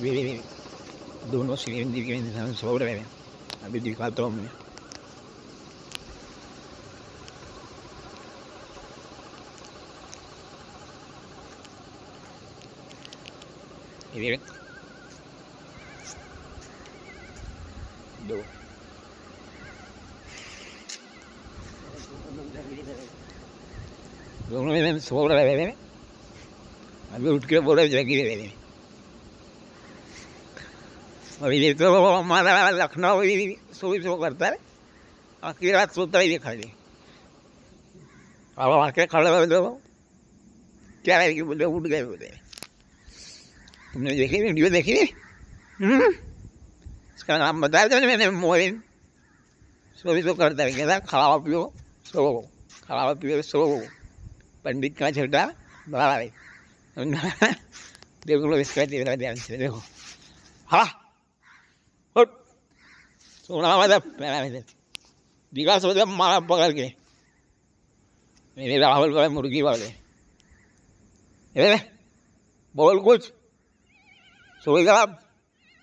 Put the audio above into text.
Vieni, dono si viene da sopra, abbiamo 4 anni. E viene. Dove? दोनों में सो रहे हैं अभी उठ के बोले जगी रहे अभी ये तो हमारा लखनऊ सो करता है आखिर रात सोता ही देखा जी अब आके खड़े हुए दो क्या है कि बोले उठ गए बोले तुमने देखी वीडियो देखी इसका नाम बताया था मैंने मोइन सो करता है क्या खावा पियो सो खावा पियो सो पंडित का छोटा बड़ा भाई देखो लो इसका तेरा ध्यान से देखो हाँ उठ सोना वाला पैरा में दिखा सो जब मारा पकड़ के मेरे राहुल वाले मुर्गी वाले बोल कुछ सोएगा आप